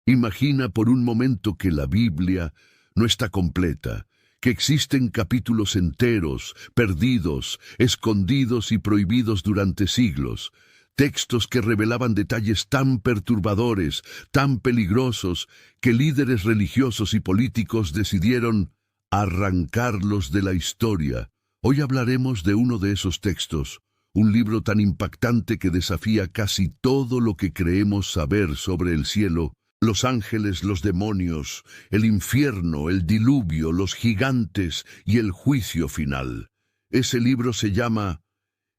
Imagina por un momento que la Biblia no está completa, que existen capítulos enteros, perdidos, escondidos y prohibidos durante siglos, textos que revelaban detalles tan perturbadores, tan peligrosos, que líderes religiosos y políticos decidieron arrancarlos de la historia. Hoy hablaremos de uno de esos textos, un libro tan impactante que desafía casi todo lo que creemos saber sobre el cielo, los ángeles, los demonios, el infierno, el diluvio, los gigantes y el juicio final. Ese libro se llama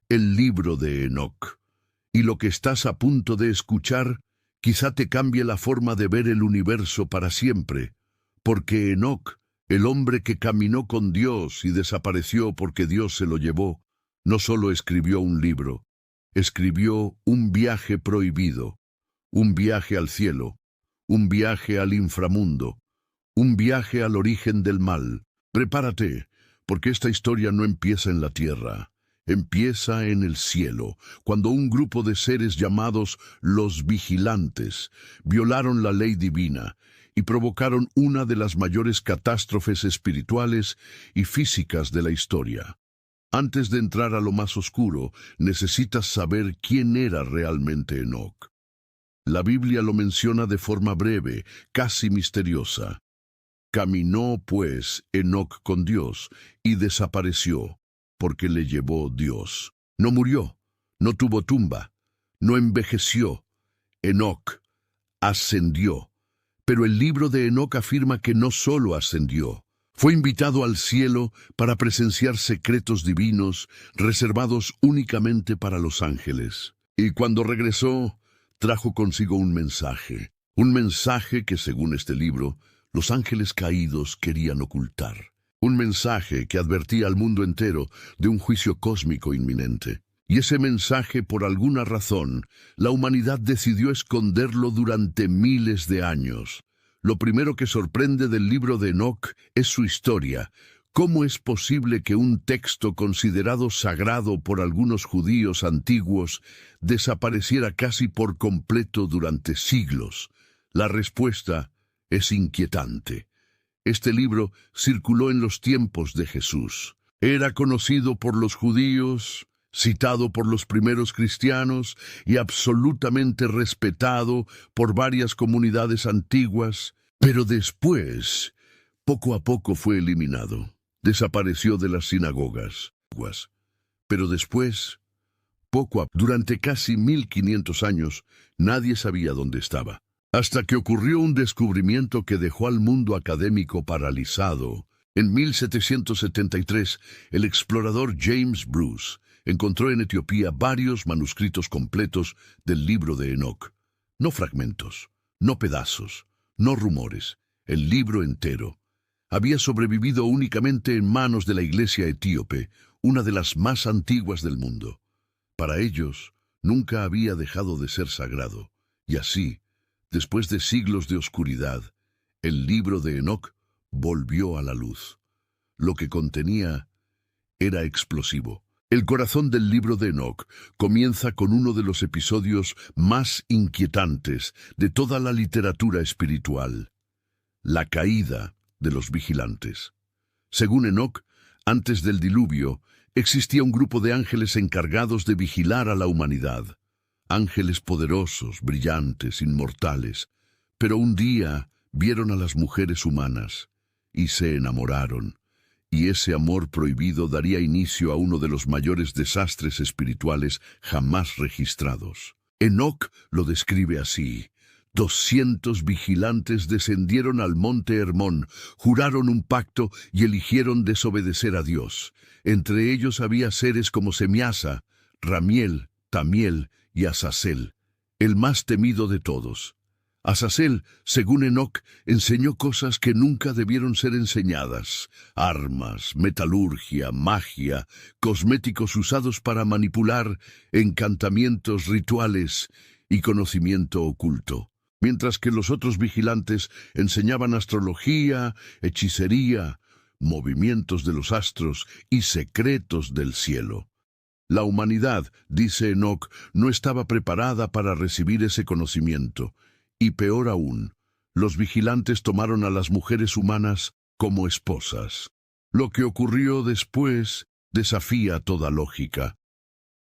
El Libro de Enoc. Y lo que estás a punto de escuchar quizá te cambie la forma de ver el universo para siempre, porque Enoc, el hombre que caminó con Dios y desapareció porque Dios se lo llevó, no solo escribió un libro, escribió un viaje prohibido, un viaje al cielo, un viaje al inframundo, un viaje al origen del mal. Prepárate, porque esta historia no empieza en la tierra, empieza en el cielo, cuando un grupo de seres llamados los vigilantes violaron la ley divina y provocaron una de las mayores catástrofes espirituales y físicas de la historia. Antes de entrar a lo más oscuro, necesitas saber quién era realmente Enoc. La Biblia lo menciona de forma breve, casi misteriosa. Caminó, pues, Enoc con Dios y desapareció, porque le llevó Dios. No murió, no tuvo tumba, no envejeció. Enoc ascendió. Pero el libro de Enoc afirma que no solo ascendió. Fue invitado al cielo para presenciar secretos divinos reservados únicamente para los ángeles. Y cuando regresó, trajo consigo un mensaje que, según este libro, los ángeles caídos querían ocultar. Un mensaje que advertía al mundo entero de un juicio cósmico inminente. Y ese mensaje, por alguna razón, la humanidad decidió esconderlo durante miles de años. Lo primero que sorprende del libro de Enoc es su historia. ¿Cómo es posible que un texto considerado sagrado por algunos judíos antiguos desapareciera casi por completo durante siglos? La respuesta es inquietante. Este libro circuló en los tiempos de Jesús. Era conocido por los judíos, citado por los primeros cristianos y absolutamente respetado por varias comunidades antiguas, pero después, poco a poco fue eliminado. Desapareció de las sinagogas. Pero después, durante casi 1500 años, nadie sabía dónde estaba. Hasta que ocurrió un descubrimiento que dejó al mundo académico paralizado. En 1773, el explorador James Bruce encontró en Etiopía varios manuscritos completos del libro de Enoc. No fragmentos, no pedazos, no rumores, el libro entero. Había sobrevivido únicamente en manos de la iglesia etíope, una de las más antiguas del mundo. Para ellos, nunca había dejado de ser sagrado, y así, después de siglos de oscuridad, el libro de Enoc volvió a la luz. Lo que contenía era explosivo. El corazón del libro de Enoc comienza con uno de los episodios más inquietantes de toda la literatura espiritual: la caída de los vigilantes. Según Enoc, antes del diluvio, existía un grupo de ángeles encargados de vigilar a la humanidad. Ángeles poderosos, brillantes, inmortales. Pero un día vieron a las mujeres humanas y se enamoraron. Y ese amor prohibido daría inicio a uno de los mayores desastres espirituales jamás registrados. Enoc lo describe así: 200 vigilantes descendieron al monte Hermón, juraron un pacto y eligieron desobedecer a Dios. Entre ellos había seres como Semiasa, Ramiel, Tamiel y Azazel, el más temido de todos. Azazel, según Enoc, enseñó cosas que nunca debieron ser enseñadas: armas, metalurgia, magia, cosméticos usados para manipular, encantamientos, rituales y conocimiento oculto. Mientras que los otros vigilantes enseñaban astrología, hechicería, movimientos de los astros y secretos del cielo. La humanidad, dice Enoc, no estaba preparada para recibir ese conocimiento, y peor aún, Los vigilantes tomaron a las mujeres humanas como esposas. Lo que ocurrió después desafía toda lógica.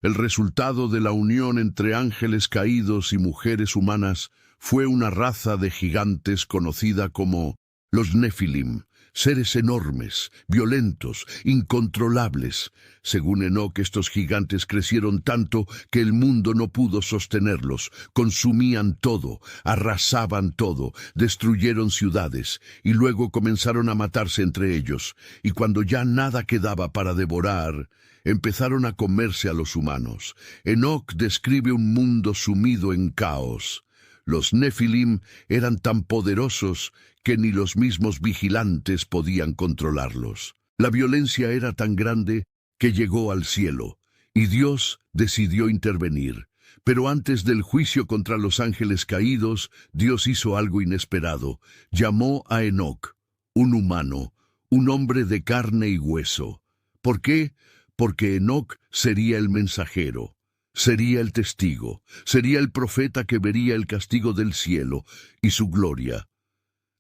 El resultado de la unión entre ángeles caídos y mujeres humanas fue una raza de gigantes conocida como los Nefilim, seres enormes, violentos, incontrolables. Según Enoc, estos gigantes crecieron tanto que el mundo no pudo sostenerlos, consumían todo, arrasaban todo, destruyeron ciudades, y luego comenzaron a matarse entre ellos, y cuando ya nada quedaba para devorar, empezaron a comerse a los humanos. Enoc describe un mundo sumido en caos. Los Nefilim eran tan poderosos que ni los mismos vigilantes podían controlarlos. La violencia era tan grande que llegó al cielo, y Dios decidió intervenir. Pero antes del juicio contra los ángeles caídos, Dios hizo algo inesperado. Llamó a Enoc, un humano, un hombre de carne y hueso. ¿Por qué? Porque Enoc sería el mensajero. Sería el testigo, sería el profeta que vería el castigo del cielo y su gloria.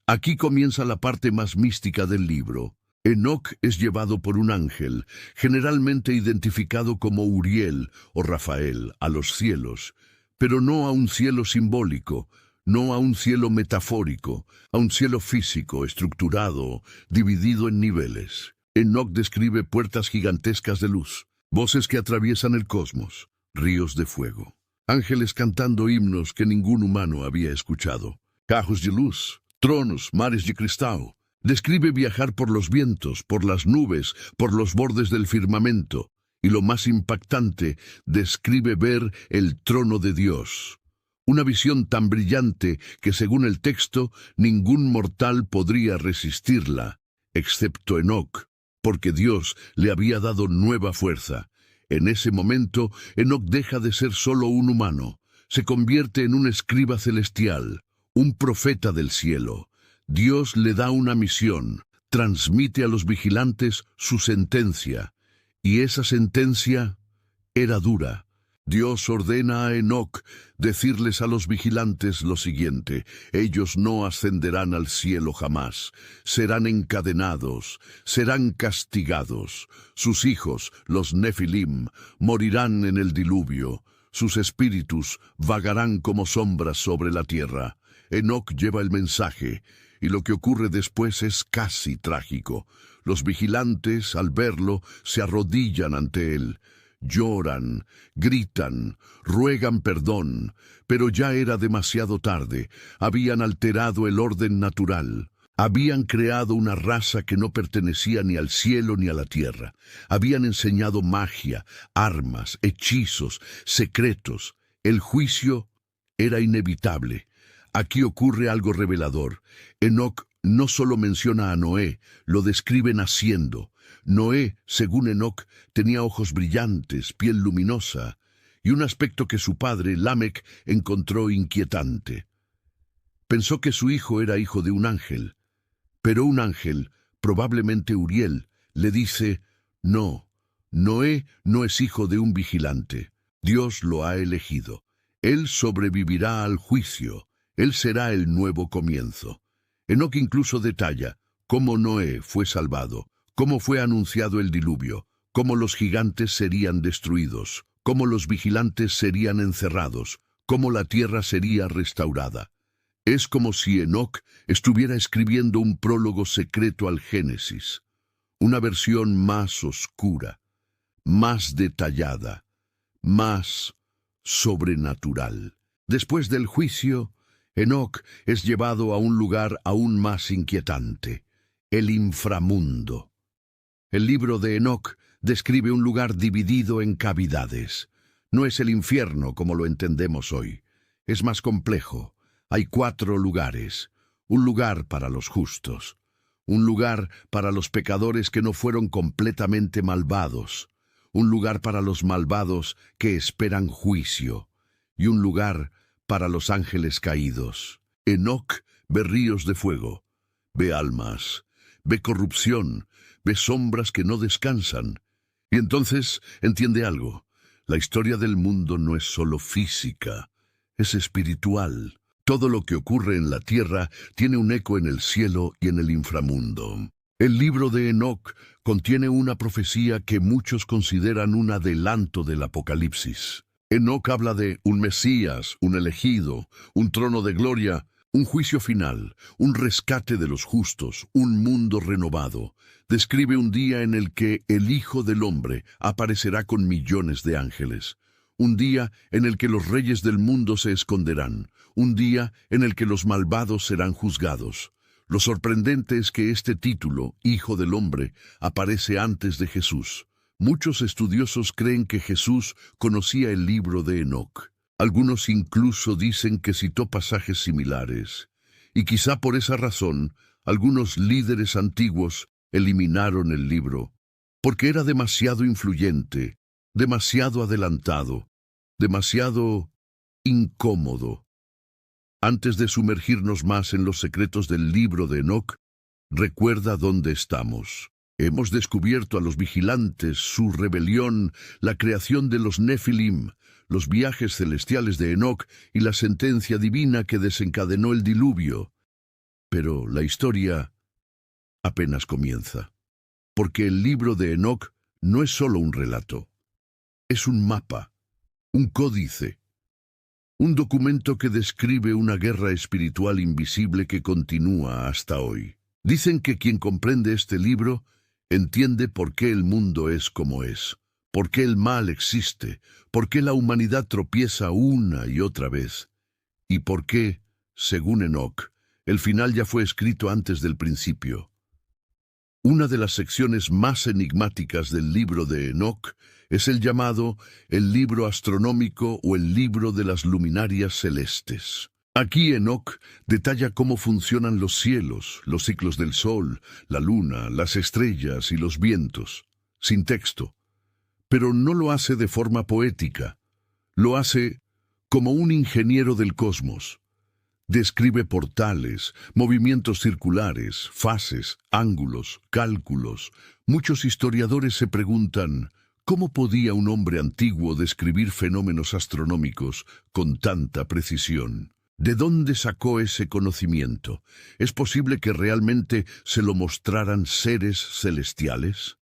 Aquí comienza la parte más mística del libro. Enoc es llevado por un ángel, generalmente identificado como Uriel o Rafael, a los cielos, pero no a un cielo simbólico, no a un cielo metafórico, a un cielo físico, estructurado, dividido en niveles. Enoc describe puertas gigantescas de luz, voces que atraviesan el cosmos, ríos de fuego, ángeles cantando himnos que ningún humano había escuchado, cajos de luz, tronos, mares de cristal. Describe viajar por los vientos, por las nubes, por los bordes del firmamento, y lo más impactante, describe ver el trono de Dios. Una visión tan brillante que, según el texto, ningún mortal podría resistirla, excepto Enoc, porque Dios le había dado nueva fuerza. En ese momento, Enoc deja de ser solo un humano, se convierte en un escriba celestial, un profeta del cielo. Dios le da una misión, transmite a los vigilantes su sentencia, y esa sentencia era dura. Dios ordena a Enoc decirles a los vigilantes lo siguiente: ellos no ascenderán al cielo jamás, serán encadenados, serán castigados. Sus hijos, los Nefilim, morirán en el diluvio, sus espíritus vagarán como sombras sobre la tierra. Enoc lleva el mensaje, y lo que ocurre después es casi trágico. Los vigilantes, al verlo, se arrodillan ante él. Lloran, gritan, ruegan perdón, pero ya era demasiado tarde. Habían alterado el orden natural. Habían creado una raza que no pertenecía ni al cielo ni a la tierra. Habían enseñado magia, armas, hechizos, secretos. El juicio era inevitable. Aquí ocurre algo revelador. Enoc no solo menciona a Noé, lo describe naciendo. Noé, según Enoc, tenía ojos brillantes, piel luminosa, y un aspecto que su padre, Lamec, encontró inquietante. Pensó que su hijo era hijo de un ángel, pero un ángel, probablemente Uriel, le dice: no, Noé no es hijo de un vigilante. Dios lo ha elegido. Él sobrevivirá al juicio. Él será el nuevo comienzo. Enoc incluso detalla cómo Noé fue salvado, cómo fue anunciado el diluvio, cómo los gigantes serían destruidos, cómo los vigilantes serían encerrados, cómo la tierra sería restaurada. Es como si Enoc estuviera escribiendo un prólogo secreto al Génesis, una versión más oscura, más detallada, más sobrenatural. Después del juicio, Enoc es llevado a un lugar aún más inquietante, el inframundo. El libro de Enoc describe un lugar dividido en cavidades. No es el infierno como lo entendemos hoy. Es más complejo. Hay 4 lugares. Un lugar para los justos. Un lugar para los pecadores que no fueron completamente malvados. Un lugar para los malvados que esperan juicio. Y un lugar para los ángeles caídos. Enoc ve ríos de fuego, ve almas, ve corrupción, ve sombras que no descansan. Y entonces entiende algo. La historia del mundo no es solo física, es espiritual. Todo lo que ocurre en la tierra tiene un eco en el cielo y en el inframundo. El libro de Enoc contiene una profecía que muchos consideran un adelanto del Apocalipsis. Enoc habla de un Mesías, un elegido, un trono de gloria, un juicio final, un rescate de los justos, un mundo renovado. Describe un día en el que el Hijo del Hombre aparecerá con millones de ángeles. Un día en el que los reyes del mundo se esconderán. Un día en el que los malvados serán juzgados. Lo sorprendente es que este título, Hijo del Hombre, aparece antes de Jesús. Muchos estudiosos creen que Jesús conocía el libro de Enoc. Algunos incluso dicen que citó pasajes similares. Y quizá por esa razón, algunos líderes antiguos eliminaron el libro, porque era demasiado influyente, demasiado adelantado, demasiado incómodo. Antes de sumergirnos más en los secretos del libro de Enoc, recuerda dónde estamos. Hemos descubierto a los vigilantes, su rebelión, la creación de los Nefilim, los viajes celestiales de Enoc y la sentencia divina que desencadenó el diluvio. Pero la historia apenas comienza, porque el libro de Enoc no es solo un relato, es un mapa, un códice, un documento que describe una guerra espiritual invisible que continúa hasta hoy. Dicen que quien comprende este libro entiende por qué el mundo es como es, por qué el mal existe, por qué la humanidad tropieza una y otra vez, y por qué, según Enoc, el final ya fue escrito antes del principio. Una de las secciones más enigmáticas del libro de Enoc es el llamado el libro astronómico o el libro de las luminarias celestes. Aquí Enoc detalla cómo funcionan los cielos, los ciclos del sol, la luna, las estrellas y los vientos, sin texto. Pero no lo hace de forma poética, lo hace como un ingeniero del cosmos. Describe portales, movimientos circulares, fases, ángulos, cálculos. Muchos historiadores se preguntan, ¿cómo podía un hombre antiguo describir fenómenos astronómicos con tanta precisión? ¿De dónde sacó ese conocimiento? ¿Es posible que realmente se lo mostraran seres celestiales?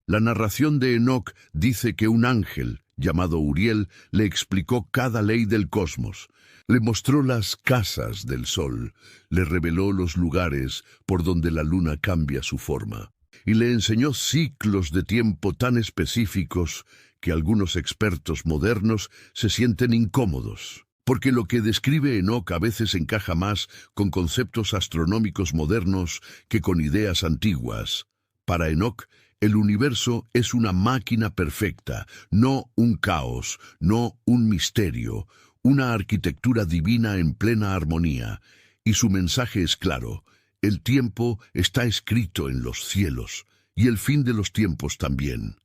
La narración de Enoc dice que un ángel, llamado Uriel, le explicó cada ley del cosmos. Le mostró las casas del sol, le reveló los lugares por donde la luna cambia su forma, y le enseñó ciclos de tiempo tan específicos que algunos expertos modernos se sienten incómodos, porque lo que describe Enoc a veces encaja más con conceptos astronómicos modernos que con ideas antiguas. Para Enoc, el universo es una máquina perfecta, no un caos, no un misterio, una arquitectura divina en plena armonía, y su mensaje es claro: el tiempo está escrito en los cielos, y el fin de los tiempos también.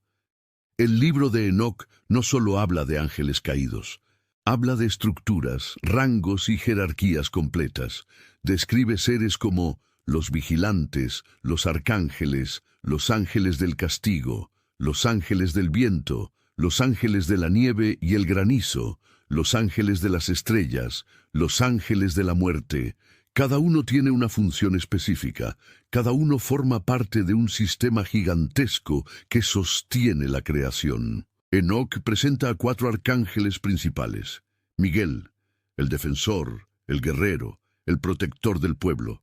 El libro de Enoc no solo habla de ángeles caídos, habla de estructuras, rangos y jerarquías completas. Describe seres como los vigilantes, los arcángeles, los ángeles del castigo, los ángeles del viento, los ángeles de la nieve y el granizo, los ángeles de las estrellas, los ángeles de la muerte. Cada uno tiene una función específica, cada uno forma parte de un sistema gigantesco que sostiene la creación. Enoc presenta a 4 arcángeles principales: Miguel, el defensor, el guerrero, el protector del pueblo;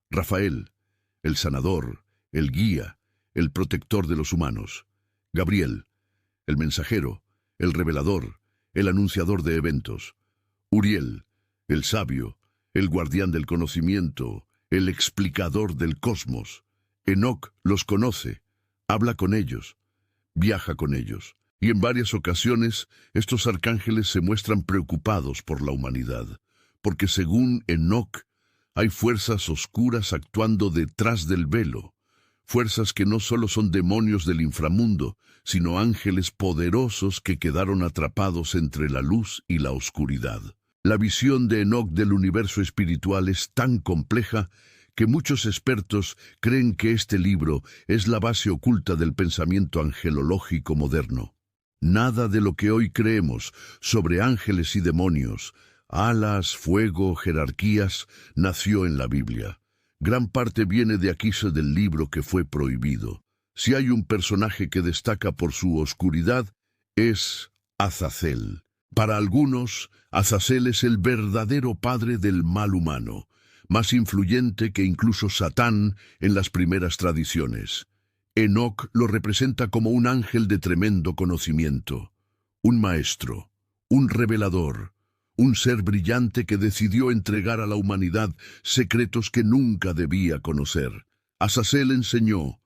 Rafael, el sanador, el guía, el protector de los humanos; Gabriel, el mensajero, el revelador, el anunciador de eventos; Uriel, el sabio, el guardián del conocimiento, el explicador del cosmos. Enoc los conoce, habla con ellos, viaja con ellos, y en varias ocasiones estos arcángeles se muestran preocupados por la humanidad, porque según Enoc, hay fuerzas oscuras actuando detrás del velo, fuerzas que no solo son demonios del inframundo, sino ángeles poderosos que quedaron atrapados entre la luz y la oscuridad. La visión de Enoc del universo espiritual es tan compleja que muchos expertos creen que este libro es la base oculta del pensamiento angelológico moderno. Nada de lo que hoy creemos sobre ángeles y demonios, alas, fuego, jerarquías, nació en la Biblia. Gran parte viene de Aquisa del libro que fue prohibido. Si hay un personaje que destaca por su oscuridad, es Azazel. Para algunos, Azazel es el verdadero padre del mal humano, más influyente que incluso Satán en las primeras tradiciones. Enoc lo representa como un ángel de tremendo conocimiento, un maestro, un revelador, un ser brillante que decidió entregar a la humanidad secretos que nunca debía conocer. Azazel enseñó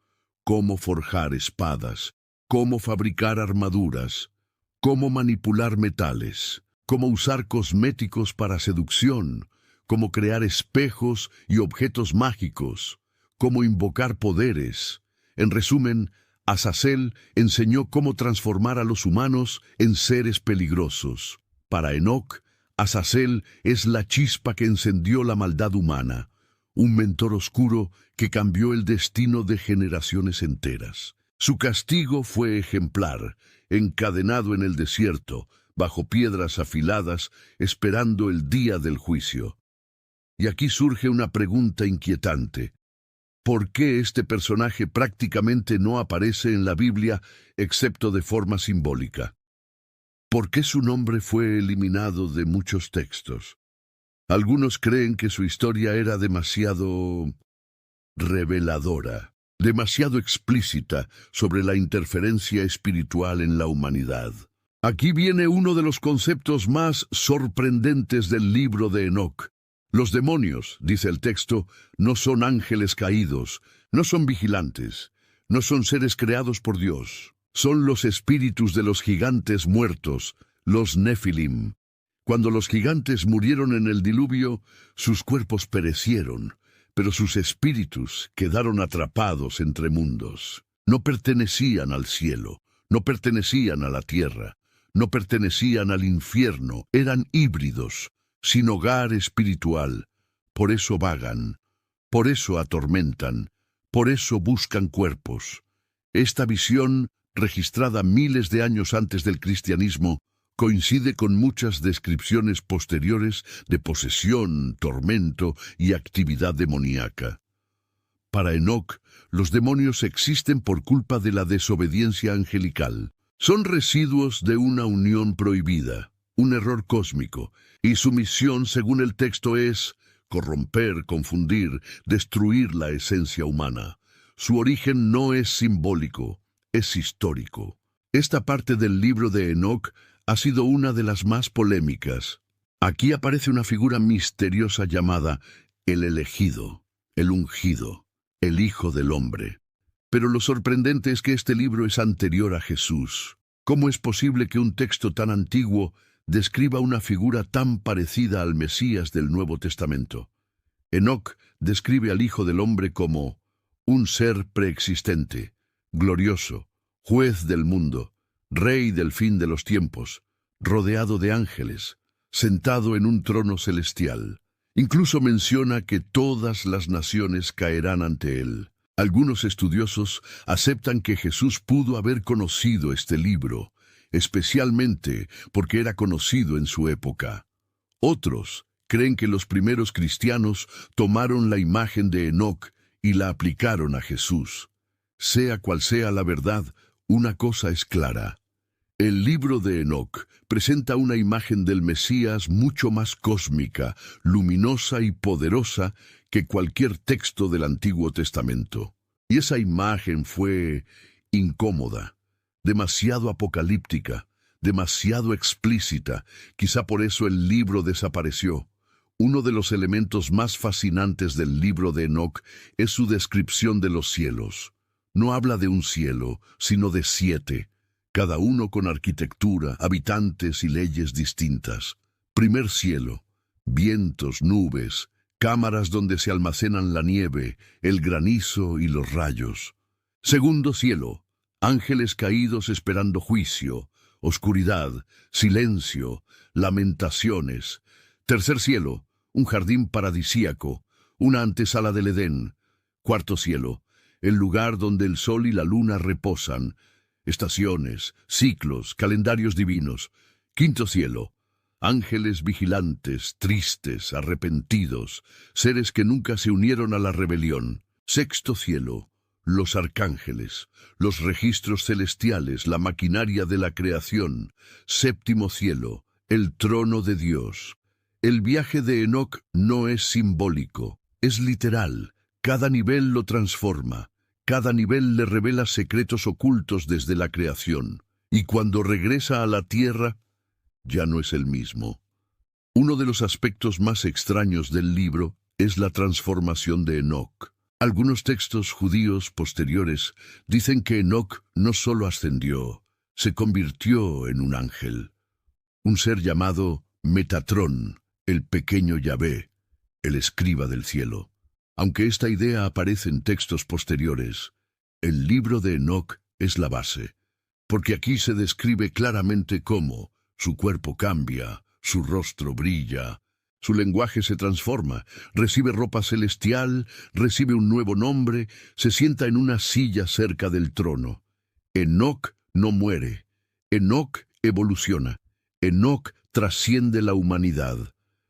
cómo forjar espadas, cómo fabricar armaduras, cómo manipular metales, cómo usar cosméticos para seducción, cómo crear espejos y objetos mágicos, cómo invocar poderes. En resumen, Azazel enseñó cómo transformar a los humanos en seres peligrosos. Para Enoc, Azazel es la chispa que encendió la maldad humana, un mentor oscuro que cambió el destino de generaciones enteras. Su castigo fue ejemplar, encadenado en el desierto, bajo piedras afiladas, esperando el día del juicio. Y aquí surge una pregunta inquietante. ¿Por qué este personaje prácticamente no aparece en la Biblia excepto de forma simbólica? ¿Por qué su nombre fue eliminado de muchos textos? Algunos creen que su historia era demasiado reveladora, demasiado explícita sobre la interferencia espiritual en la humanidad. Aquí viene uno de los conceptos más sorprendentes del libro de Enoc. Los demonios, dice el texto, no son ángeles caídos, no son vigilantes, no son seres creados por Dios. Son los espíritus de los gigantes muertos, los Nefilim. Cuando los gigantes murieron en el diluvio, sus cuerpos perecieron, pero sus espíritus quedaron atrapados entre mundos. No pertenecían al cielo, no pertenecían a la tierra, no pertenecían al infierno, eran híbridos, sin hogar espiritual. Por eso vagan, por eso atormentan, por eso buscan cuerpos. Esta visión, registrada miles de años antes del cristianismo, coincide con muchas descripciones posteriores de posesión, tormento y actividad demoníaca. Para Enoc, los demonios existen por culpa de la desobediencia angelical. Son residuos de una unión prohibida, un error cósmico, y su misión, según el texto, es corromper, confundir, destruir la esencia humana. Su origen no es simbólico, es histórico. Esta parte del libro de Enoc ha sido una de las más polémicas. Aquí aparece una figura misteriosa llamada el elegido, el ungido, el Hijo del Hombre. Pero lo sorprendente es que este libro es anterior a Jesús. ¿Cómo es posible que un texto tan antiguo describa una figura tan parecida al Mesías del Nuevo Testamento? Enoc describe al Hijo del Hombre como un ser preexistente, glorioso, juez del mundo, rey del fin de los tiempos, rodeado de ángeles, sentado en un trono celestial. Incluso menciona que todas las naciones caerán ante él. Algunos estudiosos aceptan que Jesús pudo haber conocido este libro, especialmente porque era conocido en su época. Otros creen que los primeros cristianos tomaron la imagen de Enoc y la aplicaron a Jesús. Sea cual sea la verdad, una cosa es clara. El libro de Enoc presenta una imagen del Mesías mucho más cósmica, luminosa y poderosa que cualquier texto del Antiguo Testamento. Y esa imagen fue incómoda, demasiado apocalíptica, demasiado explícita. Quizá por eso el libro desapareció. Uno de los elementos más fascinantes del libro de Enoc es su descripción de los cielos. No habla de un cielo, sino de 7, cada uno con arquitectura, habitantes y leyes distintas. Primer cielo, vientos, nubes, cámaras donde se almacenan la nieve, el granizo y los rayos. Segundo cielo, ángeles caídos esperando juicio, oscuridad, silencio, lamentaciones. Tercer cielo, un jardín paradisíaco, una antesala del Edén. Cuarto cielo, el lugar donde el sol y la luna reposan, estaciones, ciclos, calendarios divinos. Quinto cielo, ángeles vigilantes, tristes, arrepentidos, seres que nunca se unieron a la rebelión. Sexto cielo, los arcángeles, los registros celestiales, la maquinaria de la creación. Séptimo cielo, el trono de Dios. El viaje de Enoc no es simbólico, es literal. Cada nivel lo transforma, cada nivel le revela secretos ocultos desde la creación. Y cuando regresa a la tierra, ya no es el mismo. Uno de los aspectos más extraños del libro es la transformación de Enoc. Algunos textos judíos posteriores dicen que Enoc no solo ascendió, se convirtió en un ángel, un ser llamado Metatrón, el pequeño Yahvé, el escriba del cielo. Aunque esta idea aparece en textos posteriores, el libro de Enoc es la base, porque aquí se describe claramente cómo su cuerpo cambia, su rostro brilla, su lenguaje se transforma, recibe ropa celestial, recibe un nuevo nombre, se sienta en una silla cerca del trono. Enoc no muere, Enoc evoluciona, Enoc trasciende la humanidad.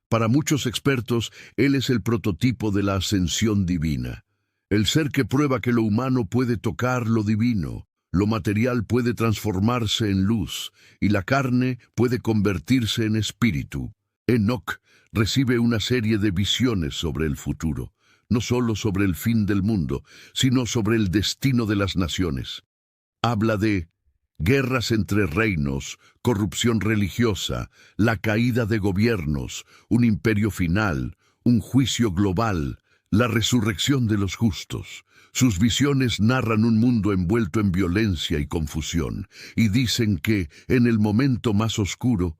Para muchos expertos, él es el prototipo de la ascensión divina, el ser que prueba que lo humano puede tocar lo divino, lo material puede transformarse en luz y la carne puede convertirse en espíritu. Enoc recibe una serie de visiones sobre el futuro, no solo sobre el fin del mundo, sino sobre el destino de las naciones. Habla de guerras entre reinos, corrupción religiosa, la caída de gobiernos, un imperio final, un juicio global, la resurrección de los justos. Sus visiones narran un mundo envuelto en violencia y confusión, y dicen que, en el momento más oscuro,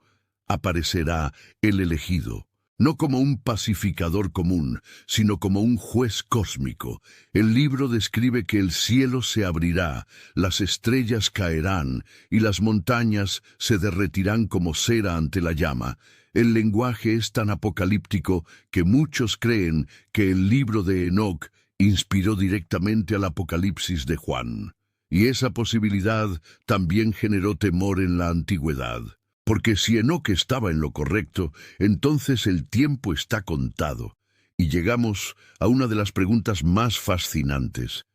aparecerá el elegido, no como un pacificador común, sino como un juez cósmico. El libro describe que el cielo se abrirá, las estrellas caerán y las montañas se derretirán como cera ante la llama. El lenguaje es tan apocalíptico que muchos creen que el libro de Enoc inspiró directamente al Apocalipsis de Juan. Y esa posibilidad también generó temor en la antigüedad. Porque si Enoc estaba en lo correcto, entonces el tiempo está contado. Y llegamos a una de las preguntas más fascinantes.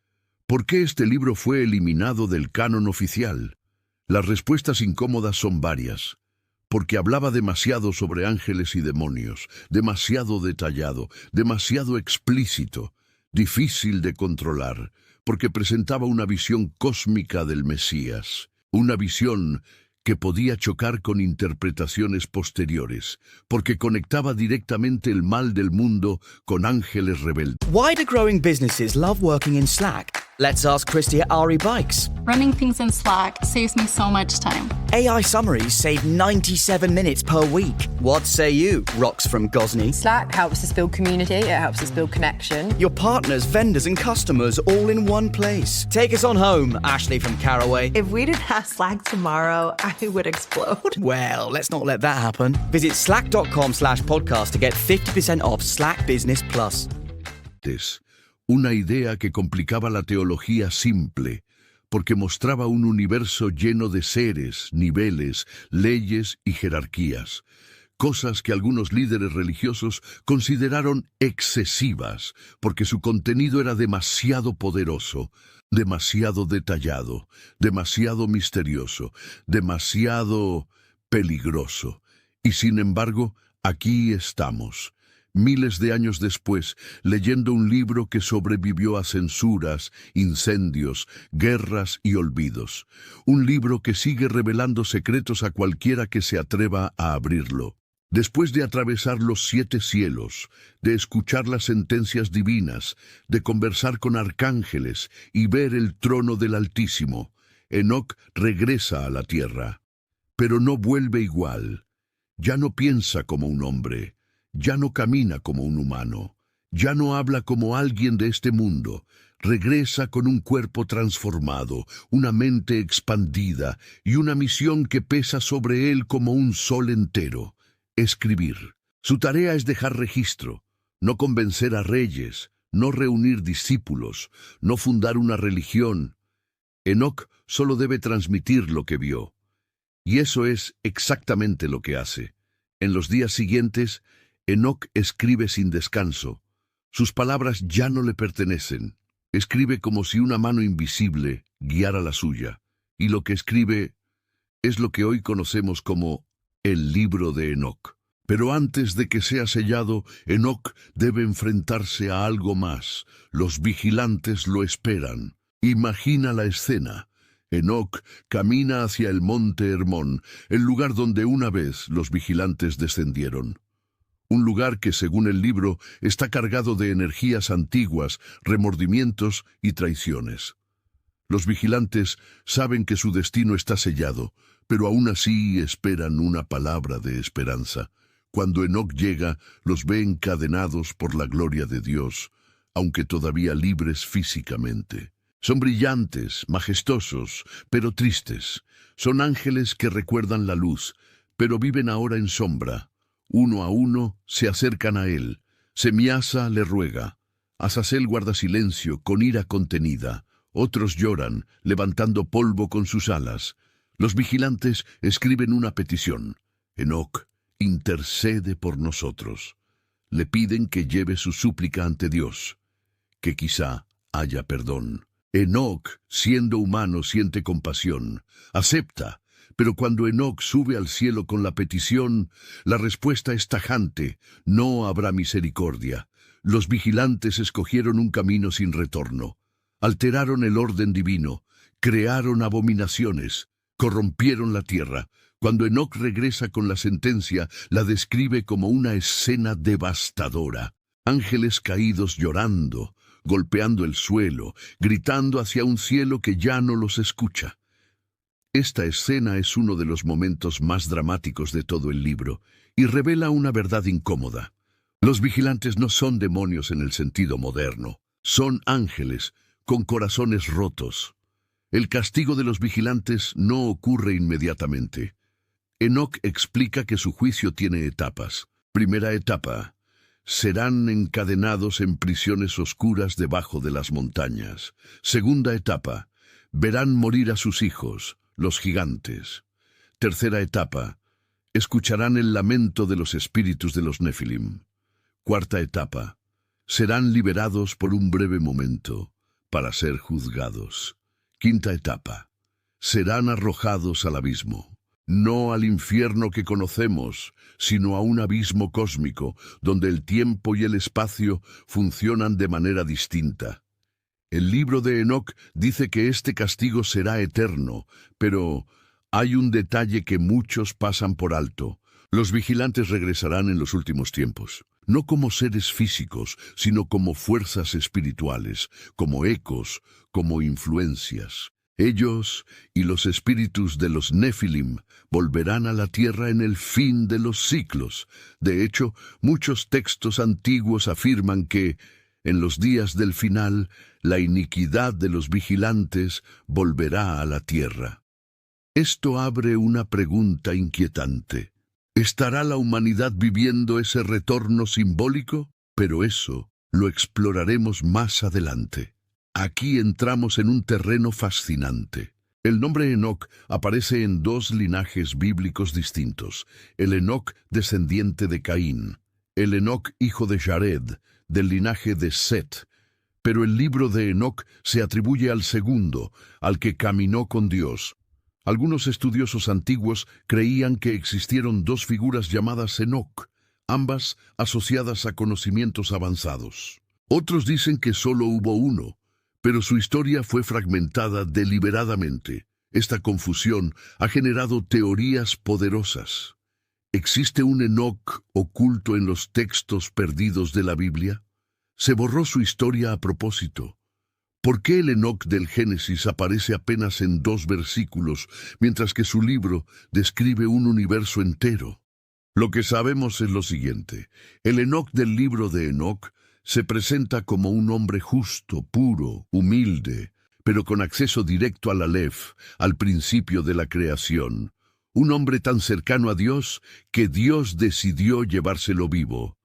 ¿Por qué este libro fue eliminado del canon oficial? Las respuestas incómodas son varias. Porque hablaba demasiado sobre ángeles y demonios, demasiado detallado, demasiado explícito, difícil de controlar, porque presentaba una visión cósmica del Mesías, una visión que podía chocar con interpretaciones posteriores, porque conectaba directamente el mal del mundo con ángeles rebeldes. Why do growing businesses love working in Slack? Let's ask Christy at RE Bikes. Running things in Slack saves me so much time. AI summaries save 97 minutes per week. What say you, Rox from Gosney? Slack helps us build community, it helps us build connection. Your partners, vendors and customers all in one place. Take us on home, Ashley from Caraway. If we didn't have Slack tomorrow, I would explode. Well, let's not let that happen. Visit slack.com/podcast to get 50% off Slack Business Plus. Una idea que complicaba la teología simple, porque mostraba un universo lleno de seres, niveles, leyes y jerarquías, cosas que algunos líderes religiosos consideraron excesivas, porque su contenido era demasiado poderoso, demasiado detallado, demasiado misterioso, demasiado peligroso. Y sin embargo, aquí estamos, miles de años después, leyendo un libro que sobrevivió a censuras, incendios, guerras y olvidos. Un libro que sigue revelando secretos a cualquiera que se atreva a abrirlo. Después de atravesar los 7 cielos, de escuchar las sentencias divinas, de conversar con arcángeles y ver el trono del Altísimo, Enoc regresa a la tierra. Pero no vuelve igual. Ya no piensa como un hombre. Ya no camina como un humano, ya no habla como alguien de este mundo, regresa con un cuerpo transformado, una mente expandida y una misión que pesa sobre él como un sol entero: escribir. Su tarea es dejar registro, no convencer a reyes, no reunir discípulos, no fundar una religión. Enoc solo debe transmitir lo que vio. Y eso es exactamente lo que hace. En los días siguientes, Enoc escribe sin descanso. Sus palabras ya no le pertenecen. Escribe como si una mano invisible guiara la suya. Y lo que escribe es lo que hoy conocemos como el libro de Enoc. Pero antes de que sea sellado, Enoc debe enfrentarse a algo más. Los vigilantes lo esperan. Imagina la escena. Enoc camina hacia el monte Hermón, el lugar donde una vez los vigilantes descendieron. Un lugar que, según el libro, está cargado de energías antiguas, remordimientos y traiciones. Los vigilantes saben que su destino está sellado, pero aún así esperan una palabra de esperanza. Cuando Enoc llega, los ve encadenados por la gloria de Dios, aunque todavía libres físicamente. Son brillantes, majestuosos, pero tristes. Son ángeles que recuerdan la luz, pero viven ahora en sombra. Uno a uno se acercan a él. Semiasa le ruega. Azazel guarda silencio, con ira contenida. Otros lloran, levantando polvo con sus alas. Los vigilantes escriben una petición. Enoc intercede por nosotros. Le piden que lleve su súplica ante Dios, que quizá haya perdón. Enoc, siendo humano, siente compasión. Acepta, pero cuando Enoc sube al cielo con la petición, la respuesta es tajante: no habrá misericordia. Los vigilantes escogieron un camino sin retorno. Alteraron el orden divino, crearon abominaciones, corrompieron la tierra. Cuando Enoc regresa con la sentencia, la describe como una escena devastadora. Ángeles caídos llorando, golpeando el suelo, gritando hacia un cielo que ya no los escucha. Esta escena es uno de los momentos más dramáticos de todo el libro y revela una verdad incómoda. Los vigilantes no son demonios en el sentido moderno, son ángeles con corazones rotos. El castigo de los vigilantes no ocurre inmediatamente. Enoc explica que su juicio tiene etapas. Primera etapa: serán encadenados en prisiones oscuras debajo de las montañas. Segunda etapa: verán morir a sus hijos, los gigantes. Tercera etapa: escucharán el lamento de los espíritus de los Nefilim. Cuarta etapa: serán liberados por un breve momento para ser juzgados. Quinta etapa: serán arrojados al abismo. No al infierno que conocemos, sino a un abismo cósmico, donde el tiempo y el espacio funcionan de manera distinta. El libro de Enoc dice que este castigo será eterno, pero hay un detalle que muchos pasan por alto. Los vigilantes regresarán en los últimos tiempos, no como seres físicos, sino como fuerzas espirituales, como ecos, como influencias. Ellos y los espíritus de los Nefilim volverán a la tierra en el fin de los siglos. De hecho, muchos textos antiguos afirman que, en los días del final, la iniquidad de los vigilantes volverá a la tierra. Esto abre una pregunta inquietante. ¿Estará la humanidad viviendo ese retorno simbólico? Pero eso lo exploraremos más adelante. Aquí entramos en un terreno fascinante. El nombre Enoc aparece en dos linajes bíblicos distintos: el Enoc descendiente de Caín, el Enoc hijo de Jared, del linaje de Set. Pero el libro de Enoc se atribuye al segundo, al que caminó con Dios. Algunos estudiosos antiguos creían que existieron dos figuras llamadas Enoc, ambas asociadas a conocimientos avanzados. Otros dicen que solo hubo uno, pero su historia fue fragmentada deliberadamente. Esta confusión ha generado teorías poderosas. ¿Existe un Enoc oculto en los textos perdidos de la Biblia? ¿Se borró su historia a propósito? ¿Por qué el Enoc del Génesis aparece apenas en 2 versículos, mientras que su libro describe un universo entero? Lo que sabemos es lo siguiente: el Enoc del libro de Enoc se presenta como un hombre justo, puro, humilde, pero con acceso directo al Aleph, al principio de la creación. Un hombre tan cercano a Dios que Dios decidió llevárselo vivo.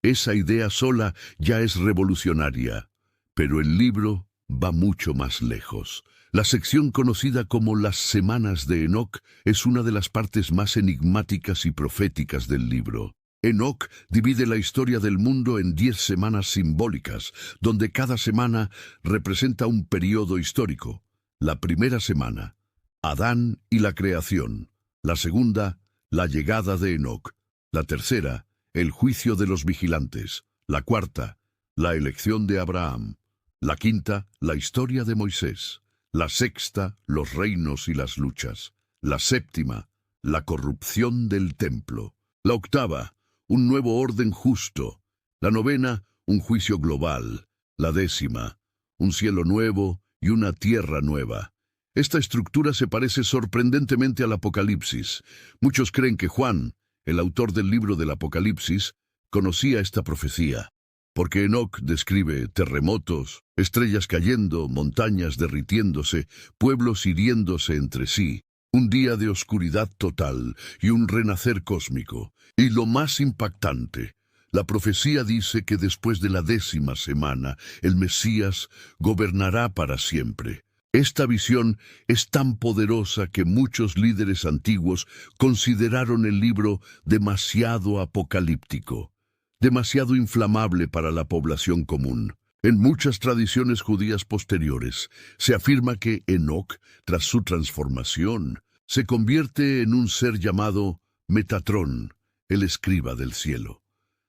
Esa idea sola ya es revolucionaria, pero el libro va mucho más lejos. La sección conocida como las Semanas de Enoc es una de las partes más enigmáticas y proféticas del libro. Enoc divide la historia del mundo en 10 semanas simbólicas, donde cada semana representa un periodo histórico. La primera semana, Adán y la creación. La segunda, la llegada de Enoc. La tercera, el juicio de los vigilantes. La cuarta, la elección de Abraham. La quinta, la historia de Moisés. La sexta, los reinos y las luchas. La séptima, la corrupción del templo. La octava, un nuevo orden justo. La novena, un juicio global. La décima, un cielo nuevo y una tierra nueva. Esta estructura se parece sorprendentemente al Apocalipsis. Muchos creen que Juan, el autor del libro del Apocalipsis, conocía esta profecía, porque Enoc describe terremotos, estrellas cayendo, montañas derritiéndose, pueblos hiriéndose entre sí, un día de oscuridad total y un renacer cósmico. Y lo más impactante, la profecía dice que después de la 10ª semana, el Mesías gobernará para siempre. Esta visión es tan poderosa que muchos líderes antiguos consideraron el libro demasiado apocalíptico, demasiado inflamable para la población común. En muchas tradiciones judías posteriores, se afirma que Enoc, tras su transformación, se convierte en un ser llamado Metatrón, el escriba del cielo.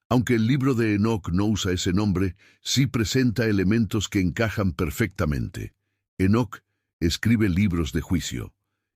Aunque el libro de Enoc no usa ese nombre, sí presenta elementos que encajan perfectamente. Enoc escribe libros de juicio,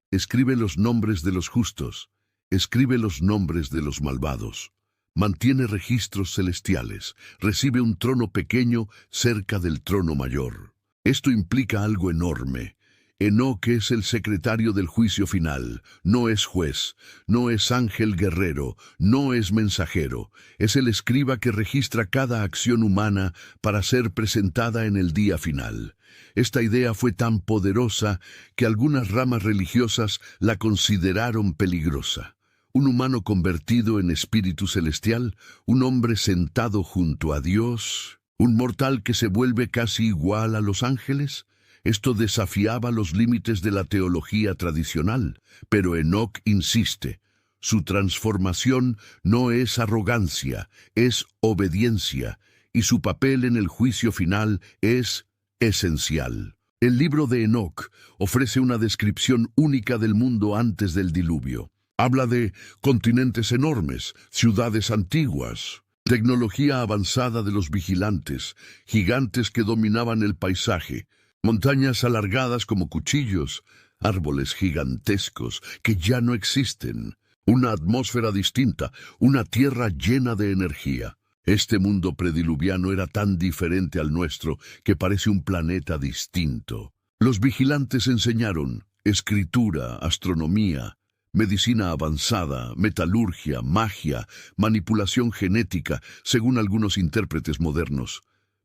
escribe los nombres de los justos, escribe los nombres de los malvados, mantiene registros celestiales, recibe un trono pequeño cerca del trono mayor. Esto implica algo enorme. Enoc es el secretario del juicio final, no es juez, no es ángel guerrero, no es mensajero, es el escriba que registra cada acción humana para ser presentada en el día final. Esta idea fue tan poderosa que algunas ramas religiosas la consideraron peligrosa. Un humano convertido en espíritu celestial, un hombre sentado junto a Dios, un mortal que se vuelve casi igual a los ángeles. Esto desafiaba los límites de la teología tradicional, pero Enoc insiste. Su transformación no es arrogancia, es obediencia, y su papel en el juicio final es esencial. El libro de Enoc ofrece una descripción única del mundo antes del diluvio. Habla de continentes enormes, ciudades antiguas, tecnología avanzada de los vigilantes, gigantes que dominaban el paisaje, montañas alargadas como cuchillos, árboles gigantescos que ya no existen, una atmósfera distinta, una tierra llena de energía. Este mundo prediluviano era tan diferente al nuestro que parece un planeta distinto. Los vigilantes enseñaron escritura, astronomía, medicina avanzada, metalurgia, magia, manipulación genética, según algunos intérpretes modernos.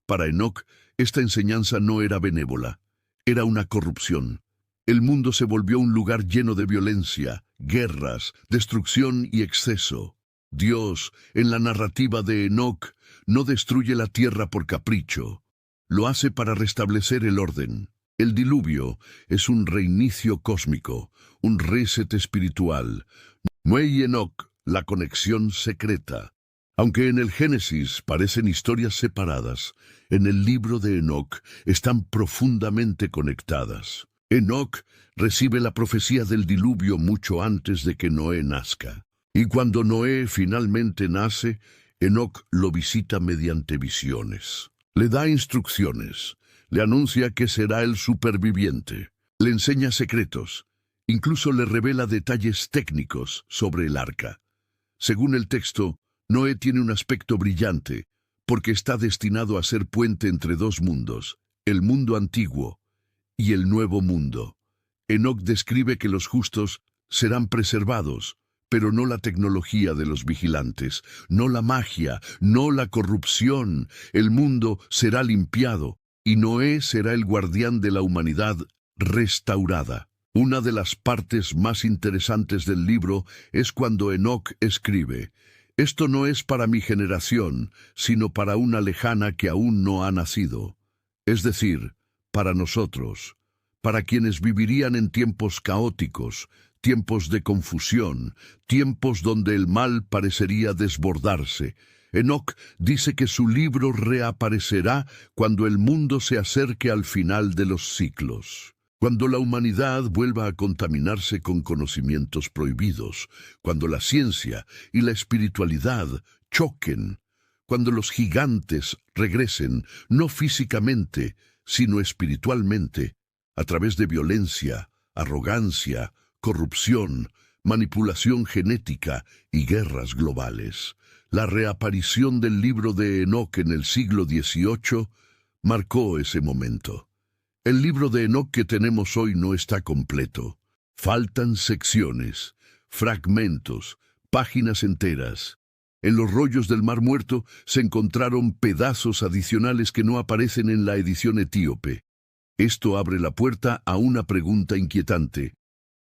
Para Enoc, esta enseñanza no era benévola, era una corrupción. El mundo se volvió un lugar lleno de violencia, guerras, destrucción y exceso. Dios, en la narrativa de Enoc, no destruye la tierra por capricho. Lo hace para restablecer el orden. El diluvio es un reinicio cósmico, un reset espiritual. Noé y Enoc, la conexión secreta. Aunque en el Génesis parecen historias separadas, en el libro de Enoc están profundamente conectadas. Enoc recibe la profecía del diluvio mucho antes de que Noé nazca. Y cuando Noé finalmente nace, Enoc lo visita mediante visiones. Le da instrucciones, le anuncia que será el superviviente, le enseña secretos, incluso le revela detalles técnicos sobre el arca. Según el texto, Noé tiene un aspecto brillante, porque está destinado a ser puente entre dos mundos, el mundo antiguo y el nuevo mundo. Enoc describe que los justos serán preservados, pero no la tecnología de los vigilantes, no la magia, no la corrupción. El mundo será limpiado, y Noé será el guardián de la humanidad restaurada. Una de las partes más interesantes del libro es cuando Enoc escribe: «Esto no es para mi generación, sino para una lejana que aún no ha nacido», es decir, para nosotros, para quienes vivirían en tiempos caóticos, tiempos de confusión, tiempos donde el mal parecería desbordarse. Enoc dice que su libro reaparecerá cuando el mundo se acerque al final de los ciclos. Cuando la humanidad vuelva a contaminarse con conocimientos prohibidos, cuando la ciencia y la espiritualidad choquen, cuando los gigantes regresen, no físicamente, sino espiritualmente, a través de violencia, arrogancia, corrupción, manipulación genética y guerras globales. La reaparición del libro de Enoc en el siglo XVIII marcó ese momento. El libro de Enoc que tenemos hoy no está completo. Faltan secciones, fragmentos, páginas enteras. En los rollos del Mar Muerto se encontraron pedazos adicionales que no aparecen en la edición etíope. Esto abre la puerta a una pregunta inquietante.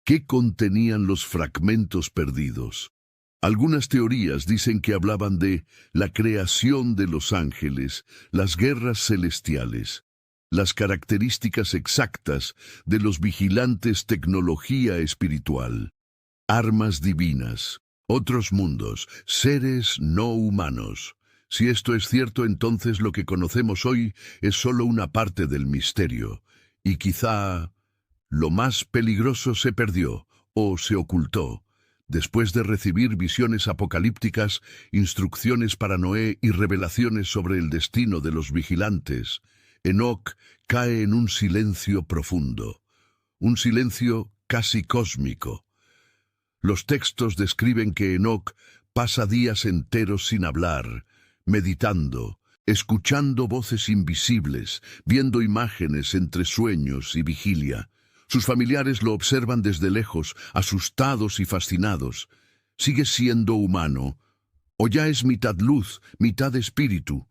¿Qué contenían los fragmentos perdidos? Algunas teorías dicen que hablaban de la creación de los ángeles, las guerras celestiales, las características exactas de los vigilantes, tecnología espiritual, armas divinas, otros mundos, seres no humanos. Si esto es cierto, entonces lo que conocemos hoy es solo una parte del misterio, y quizá lo más peligroso se perdió o se ocultó. Después de recibir visiones apocalípticas, instrucciones para Noé y revelaciones sobre el destino de los vigilantes, Enoc cae en un silencio profundo, un silencio casi cósmico. Los textos describen que Enoc pasa días enteros sin hablar, meditando, escuchando voces invisibles, viendo imágenes entre sueños y vigilia. Sus familiares lo observan desde lejos, asustados y fascinados. ¿Sigue siendo humano? ¿O ya es mitad luz, mitad espíritu?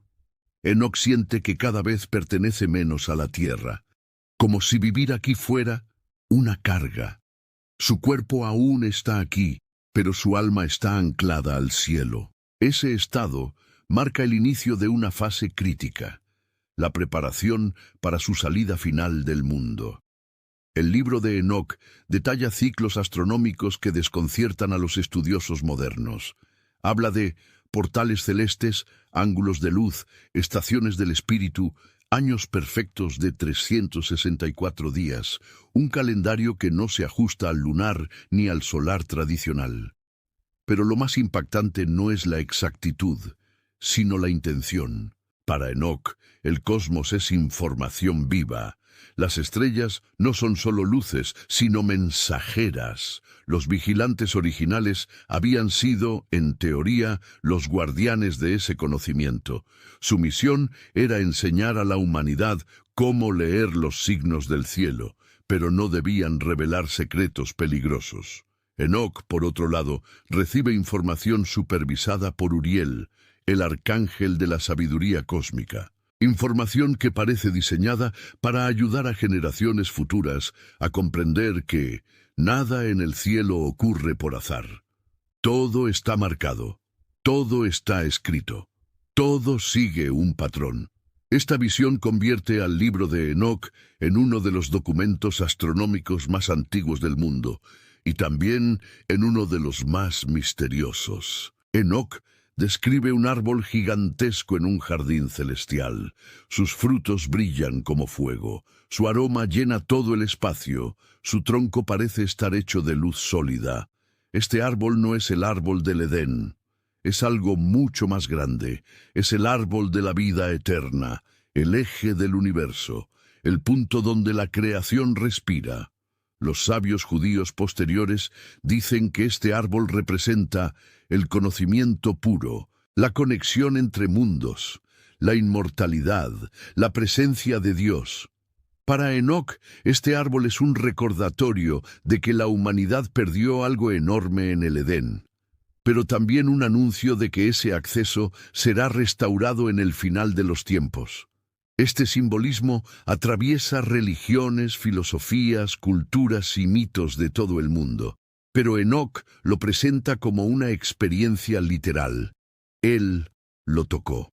Enoc siente que cada vez pertenece menos a la tierra, como si vivir aquí fuera una carga. Su cuerpo aún está aquí, pero su alma está anclada al cielo. Ese estado marca el inicio de una fase crítica, la preparación para su salida final del mundo. El libro de Enoc detalla ciclos astronómicos que desconciertan a los estudiosos modernos. Habla de portales celestes, ángulos de luz, estaciones del espíritu, años perfectos de 364 días, un calendario que no se ajusta al lunar ni al solar tradicional. Pero lo más impactante no es la exactitud, sino la intención. Para Enoc, el cosmos es información viva. Las estrellas no son solo luces, sino mensajeras. Los vigilantes originales habían sido, en teoría, los guardianes de ese conocimiento. Su misión era enseñar a la humanidad cómo leer los signos del cielo, pero no debían revelar secretos peligrosos. Enoc, por otro lado, recibe información supervisada por Uriel, el arcángel de la sabiduría cósmica. Información que parece diseñada para ayudar a generaciones futuras a comprender que nada en el cielo ocurre por azar. Todo está marcado, todo está escrito, todo sigue un patrón. Esta visión convierte al libro de Enoc en uno de los documentos astronómicos más antiguos del mundo y también en uno de los más misteriosos. Enoc describe un árbol gigantesco en un jardín celestial. Sus frutos brillan como fuego, su aroma llena todo el espacio, su tronco parece estar hecho de luz sólida. Este árbol no es el árbol del Edén, es algo mucho más grande, es el árbol de la vida eterna, el eje del universo, el punto donde la creación respira. Los sabios judíos posteriores dicen que este árbol representa el conocimiento puro, la conexión entre mundos, la inmortalidad, la presencia de Dios. Para Enoc, este árbol es un recordatorio de que la humanidad perdió algo enorme en el Edén, pero también un anuncio de que ese acceso será restaurado en el final de los tiempos. Este simbolismo atraviesa religiones, filosofías, culturas y mitos de todo el mundo, pero Enoc lo presenta como una experiencia literal. Él lo tocó,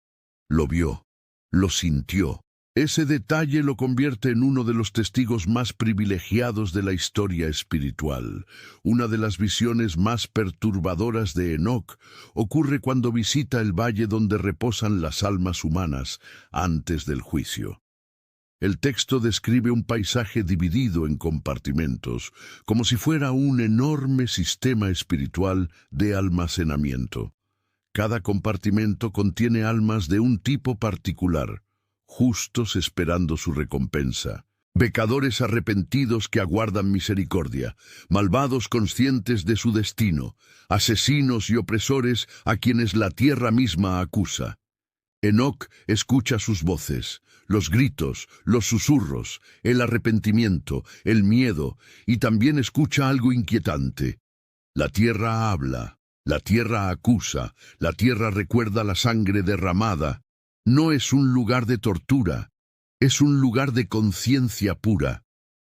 lo vio, lo sintió, Ese detalle lo convierte en uno de los testigos más privilegiados de la historia espiritual. Una de las visiones más perturbadoras de Enoc ocurre cuando visita el valle donde reposan las almas humanas antes del juicio. El texto describe un paisaje dividido en compartimentos, como si fuera un enorme sistema espiritual de almacenamiento. Cada compartimento contiene almas de un tipo particular, justos esperando su recompensa, pecadores arrepentidos que aguardan misericordia, malvados conscientes de su destino, asesinos y opresores a quienes la tierra misma acusa. Enoc escucha sus voces, los gritos, los susurros, el arrepentimiento, el miedo, y también escucha algo inquietante. La tierra habla, la tierra acusa, la tierra recuerda la sangre derramada. No es un lugar de tortura, es un lugar de conciencia pura,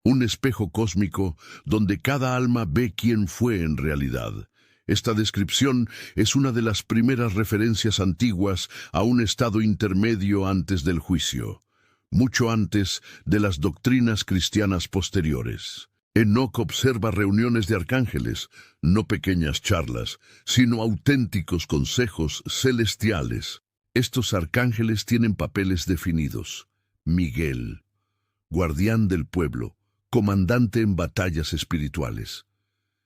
un espejo cósmico donde cada alma ve quién fue en realidad. Esta descripción es una de las primeras referencias antiguas a un estado intermedio antes del juicio, mucho antes de las doctrinas cristianas posteriores. Enoc observa reuniones de arcángeles, no pequeñas charlas, sino auténticos consejos celestiales. Estos arcángeles tienen papeles definidos. Miguel, guardián del pueblo, comandante en batallas espirituales.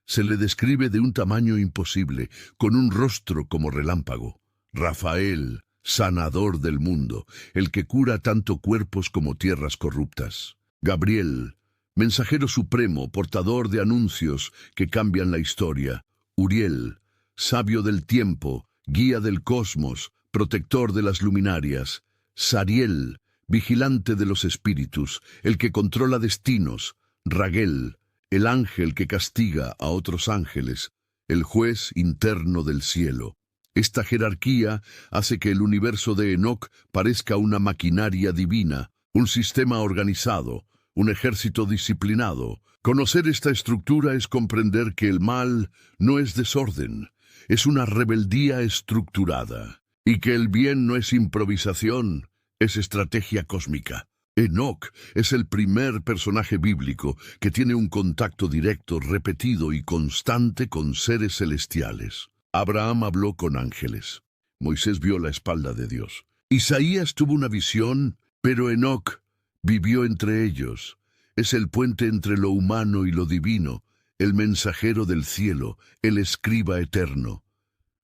Se le describe de un tamaño imposible, con un rostro como relámpago. Rafael, sanador del mundo, el que cura tanto cuerpos como tierras corruptas. Gabriel, mensajero supremo, portador de anuncios que cambian la historia. Uriel, sabio del tiempo, guía del cosmos, protector de las luminarias. Sariel, vigilante de los espíritus, el que controla destinos. Raguel, el ángel que castiga a otros ángeles, el juez interno del cielo. Esta jerarquía hace que el universo de Enoc parezca una maquinaria divina, un sistema organizado, un ejército disciplinado. Conocer esta estructura es comprender que el mal no es desorden, es una rebeldía estructurada, y que el bien no es improvisación, es estrategia cósmica. Enoc es el primer personaje bíblico que tiene un contacto directo, repetido y constante con seres celestiales. Abraham habló con ángeles. Moisés vio la espalda de Dios. Isaías tuvo una visión, pero Enoc vivió entre ellos. Es el puente entre lo humano y lo divino, el mensajero del cielo, el escriba eterno.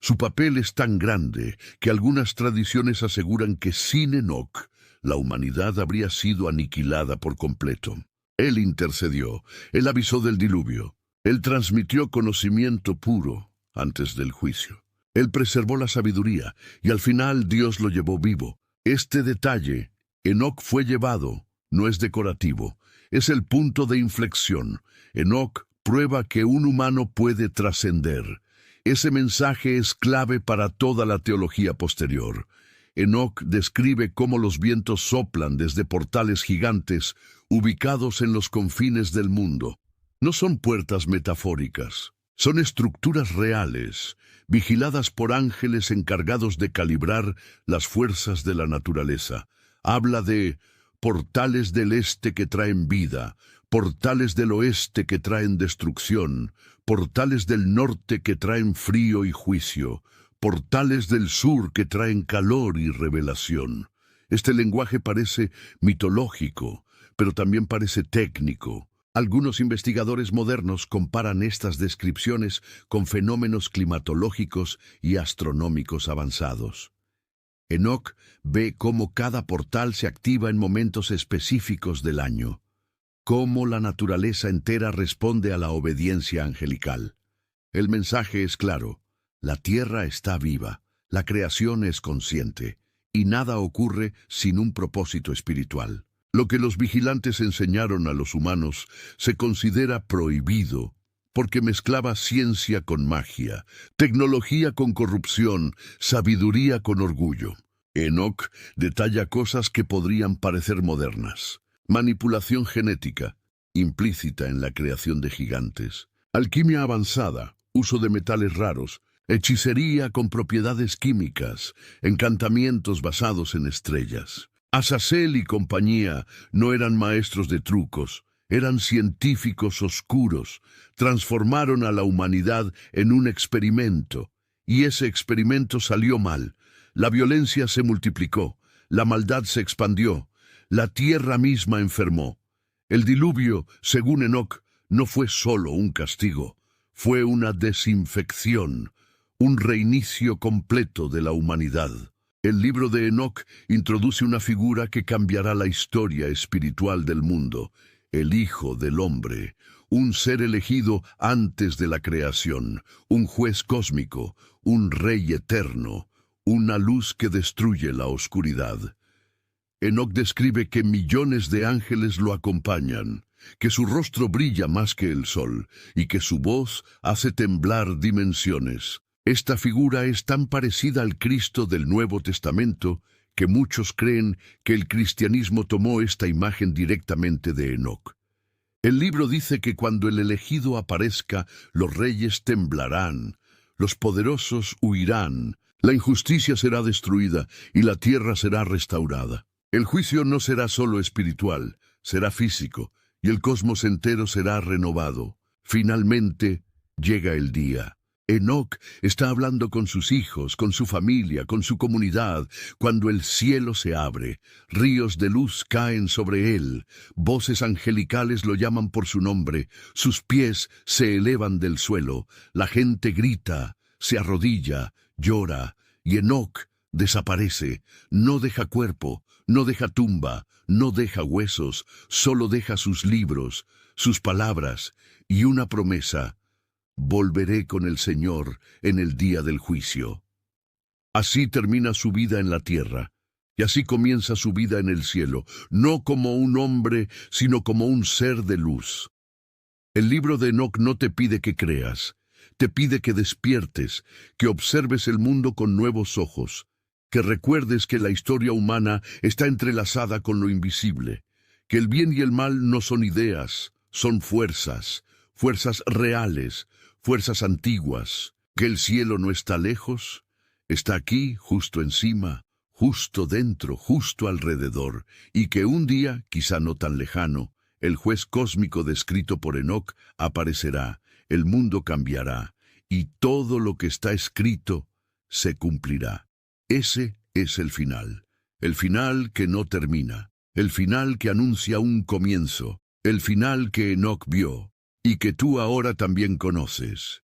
Su papel es tan grande que algunas tradiciones aseguran que sin Enoc, la humanidad habría sido aniquilada por completo. Él intercedió, él avisó del diluvio, él transmitió conocimiento puro antes del juicio. Él preservó la sabiduría y al final Dios lo llevó vivo. Este detalle, Enoc fue llevado, no es decorativo, es el punto de inflexión. Enoc prueba que un humano puede trascender. Ese mensaje es clave para toda la teología posterior. Enoc describe cómo los vientos soplan desde portales gigantes ubicados en los confines del mundo. No son puertas metafóricas, son estructuras reales, vigiladas por ángeles encargados de calibrar las fuerzas de la naturaleza. Habla de portales del este que traen vida, portales del oeste que traen destrucción, portales del norte que traen frío y juicio, portales del sur que traen calor y revelación. Este lenguaje parece mitológico, pero también parece técnico. Algunos investigadores modernos comparan estas descripciones con fenómenos climatológicos y astronómicos avanzados. Enoc ve cómo cada portal se activa en momentos específicos del año, cómo la naturaleza entera responde a la obediencia angelical. El mensaje es claro. La tierra está viva, la creación es consciente, y nada ocurre sin un propósito espiritual. Lo que los vigilantes enseñaron a los humanos se considera prohibido, porque mezclaba ciencia con magia, tecnología con corrupción, sabiduría con orgullo. Enoc detalla cosas que podrían parecer modernas. Manipulación genética, implícita en la creación de gigantes. Alquimia avanzada, uso de metales raros, hechicería con propiedades químicas, encantamientos basados en estrellas. Azazel y compañía no eran maestros de trucos, eran científicos oscuros, transformaron a la humanidad en un experimento, y ese experimento salió mal. La violencia se multiplicó, la maldad se expandió, la tierra misma enfermó. El diluvio, según Enoc, no fue solo un castigo, fue una desinfección, un reinicio completo de la humanidad. El libro de Enoc introduce una figura que cambiará la historia espiritual del mundo, el Hijo del Hombre, un ser elegido antes de la creación, un juez cósmico, un rey eterno, una luz que destruye la oscuridad. Enoc describe que millones de ángeles lo acompañan, que su rostro brilla más que el sol y que su voz hace temblar dimensiones. Esta figura es tan parecida al Cristo del Nuevo Testamento que muchos creen que el cristianismo tomó esta imagen directamente de Enoc. El libro dice que cuando el elegido aparezca, los reyes temblarán, los poderosos huirán, la injusticia será destruida y la tierra será restaurada. El juicio no será solo espiritual, será físico, y el cosmos entero será renovado. Finalmente, llega el día. Enoc está hablando con sus hijos, con su familia, con su comunidad, cuando el cielo se abre, ríos de luz caen sobre él, voces angelicales lo llaman por su nombre, sus pies se elevan del suelo, la gente grita, se arrodilla, llora, y Enoc desaparece, no deja cuerpo, no deja tumba, no deja huesos, solo deja sus libros, sus palabras y una promesa: volveré con el Señor en el día del juicio. Así termina su vida en la tierra, y así comienza su vida en el cielo, no como un hombre, sino como un ser de luz. El libro de Enoc no te pide que creas, te pide que despiertes, que observes el mundo con nuevos ojos, que recuerdes que la historia humana está entrelazada con lo invisible, que el bien y el mal no son ideas, son fuerzas, fuerzas reales, fuerzas antiguas, que el cielo no está lejos, está aquí, justo encima, justo dentro, justo alrededor, y que un día, quizá no tan lejano, el juez cósmico descrito por Enoc aparecerá, el mundo cambiará, y todo lo que está escrito se cumplirá. Ese es el final que no termina, el final que anuncia un comienzo, el final que Enoc vio, y que tú ahora también conoces.